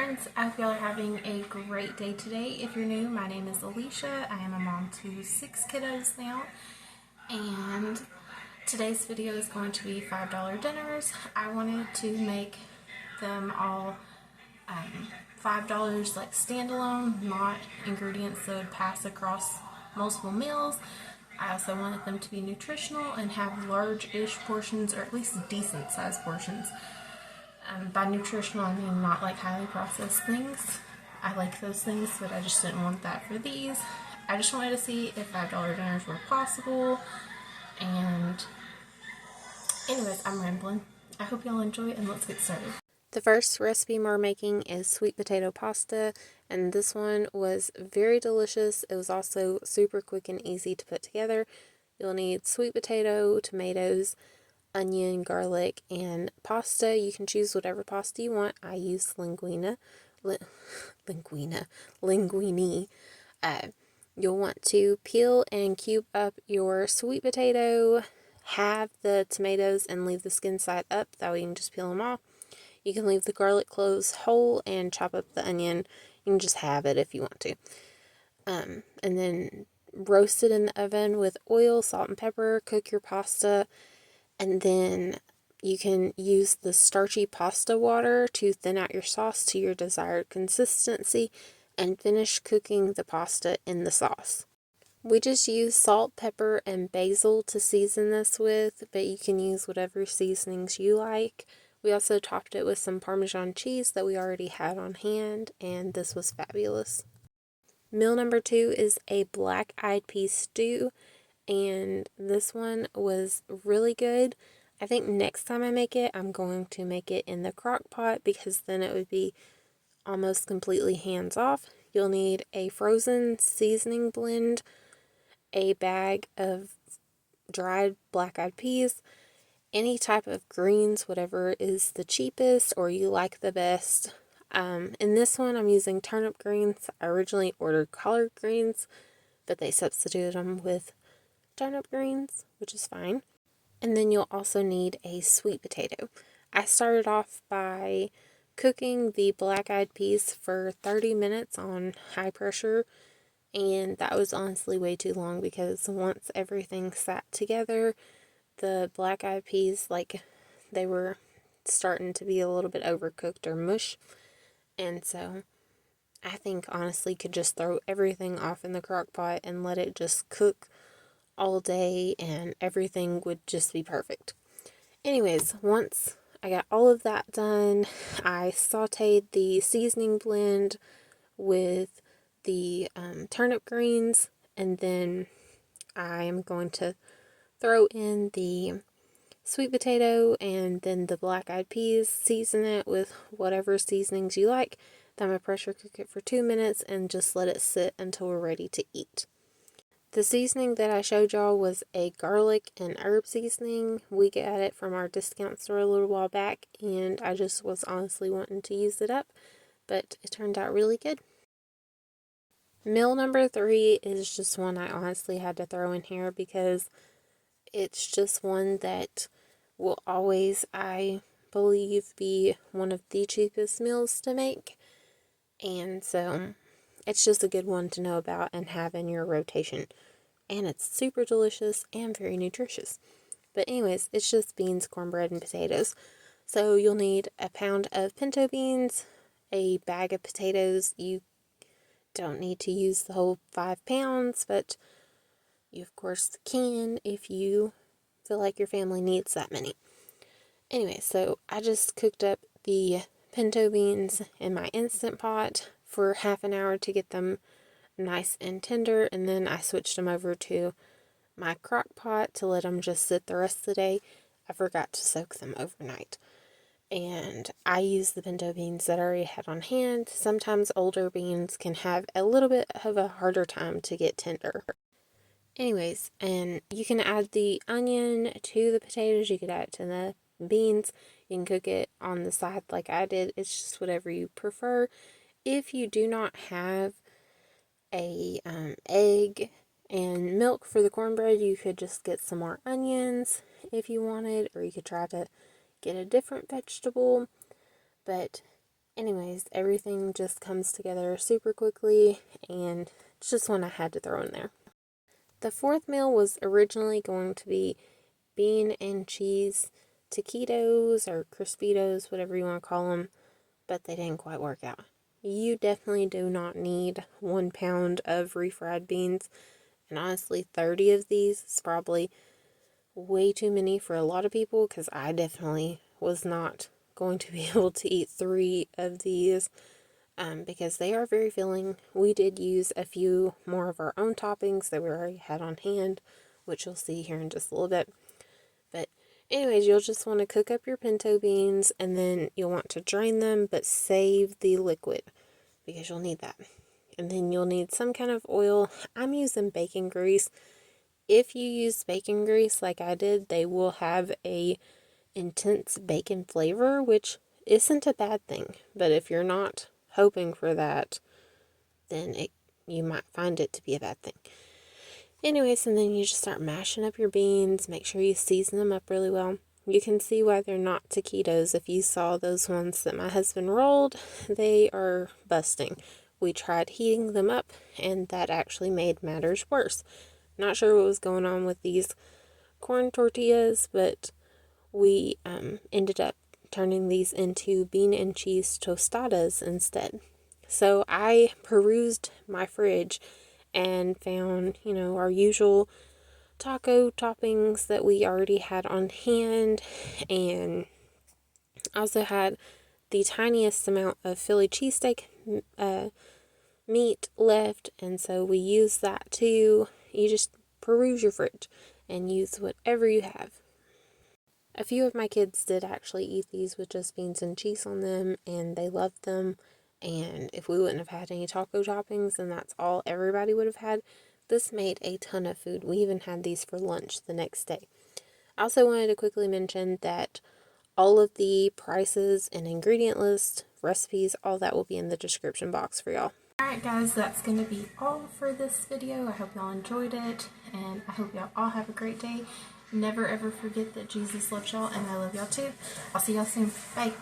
friends, I hope y'all are having a great day today. If you're new, my name is Alicia. I am a mom to 6 kiddos now, and today's video is going to be $5 dinners. I wanted to make them all $5 like standalone, not ingredients that would pass across multiple meals. I also wanted them to be nutritional and have large-ish portions, or at least decent sized portions. By nutritional, I mean not like highly processed things. I like those things, but I just didn't want that for these. I just wanted to see if $5 dinners were possible. And anyways, I'm rambling. I hope y'all enjoy, and let's get started. The first recipe we're making is sweet potato pasta, and this one was very delicious. It was also super quick and easy to put together. You'll need sweet potato, tomatoes, onion, garlic, and pasta. You can choose whatever pasta you want. I use linguine. You'll want to peel and cube up your sweet potato, halve the tomatoes, and leave the skin side up. That way you can just peel them off. You can leave the garlic cloves whole and chop up the onion. You can just have it if you want to. And then roast it in the oven with oil, salt, and pepper. Cook your pasta. And then you can use the starchy pasta water to thin out your sauce to your desired consistency and finish cooking the pasta in the sauce. We just use salt, pepper, and basil to season this with, but you can use whatever seasonings you like. We also topped it with some Parmesan cheese that we already had on hand, and this was fabulous. Meal number 2 is a black-eyed pea stew, and this one was really good. I think next time I make it, I'm going to make it in the crock pot because then it would be almost completely hands off. You'll need a frozen seasoning blend, a bag of dried black-eyed peas, any type of greens, whatever is the cheapest or you like the best. In this one, I'm using turnip greens. I originally ordered collard greens, but they substituted them with turnip greens, which is fine. And then you'll also need a sweet potato. I started off by cooking the black-eyed peas for 30 minutes on high pressure, and that was honestly way too long because once everything sat together, the black-eyed peas, they were starting to be a little bit overcooked or mush, and so I think honestly could just throw everything off in the crock pot and let it just cook all day and everything would just be perfect. Anyways, once I got all of that done, I sauteed the seasoning blend with the turnip greens, and then I am going to throw in the sweet potato and then the black-eyed peas, season it with whatever seasonings you like, then I pressure cook it for 2 minutes and just let it sit until we're ready to eat. The seasoning that I showed y'all was a garlic and herb seasoning. We got it from our discount store a little while back, and I just was honestly wanting to use it up, but it turned out really good. Meal number 3 is just one I honestly had to throw in here because it's just one that will always, I believe, be one of the cheapest meals to make. And so it's just a good one to know about and have in your rotation. And it's super delicious and very nutritious. But anyways, it's just beans, cornbread, and potatoes. So you'll need a pound of pinto beans, a bag of potatoes. You don't need to use the whole 5 pounds, but you of course can if you feel like your family needs that many. Anyway, so I just cooked up the pinto beans in my Instant Pot for half an hour to get them nice and tender, and then I switched them over to my crock pot to let them just sit the rest of the day. I forgot to soak them overnight. And I used the pinto beans that I already had on hand. Sometimes older beans can have a little bit of a harder time to get tender. Anyways, and you can add the onion to the potatoes. You could add it to the beans. You can cook it on the side like I did. It's just whatever you prefer. If you do not have a egg and milk for the cornbread, you could just get some more onions if you wanted, or you could try to get a different vegetable. But Anyways, everything just comes together super quickly, and it's just one I had to throw in there. The fourth meal was originally going to be bean and cheese taquitos or crispitos, whatever you want to call them, but they didn't quite work out. You definitely do not need 1 pound of refried beans, and honestly, 30 of these is probably way too many for a lot of people, because I definitely was not going to be able to eat 3 of these. Because they are very filling. We did use a few more of our own toppings that we already had on hand, which you'll see here in just a little bit. But anyways, you'll just want to cook up your pinto beans, and then you'll want to drain them, but save the liquid because you'll need that. And then you'll need some kind of oil. I'm using bacon grease. If you use bacon grease like I did, they will have a intense bacon flavor, which isn't a bad thing. But if you're not hoping for that, then you might find it to be a bad thing. Anyways, and then you just start mashing up your beans. Make sure you season them up really well. You can see why they're not taquitos. If you saw those ones that my husband rolled, they are busting. We tried heating them up, and that actually made matters worse. Not sure what was going on with these corn tortillas, but we ended up turning these into bean and cheese tostadas instead. So I perused my fridge and found, our usual taco toppings that we already had on hand, and also had the tiniest amount of Philly cheesesteak meat left, and so we used that too. You just peruse your fridge and use whatever you have. A few of my kids did actually eat these with just beans and cheese on them, and they loved them. And if we wouldn't have had any taco toppings, then that's all everybody would have had. This made a ton of food. We even had these for lunch the next day. I also wanted to quickly mention that all of the prices and ingredient list, recipes, all that will be in the description box for y'all. Alright guys, that's going to be all for this video. I hope y'all enjoyed it, and I hope y'all all have a great day. Never ever forget that Jesus loves y'all, and I love y'all too. I'll see y'all soon. Bye.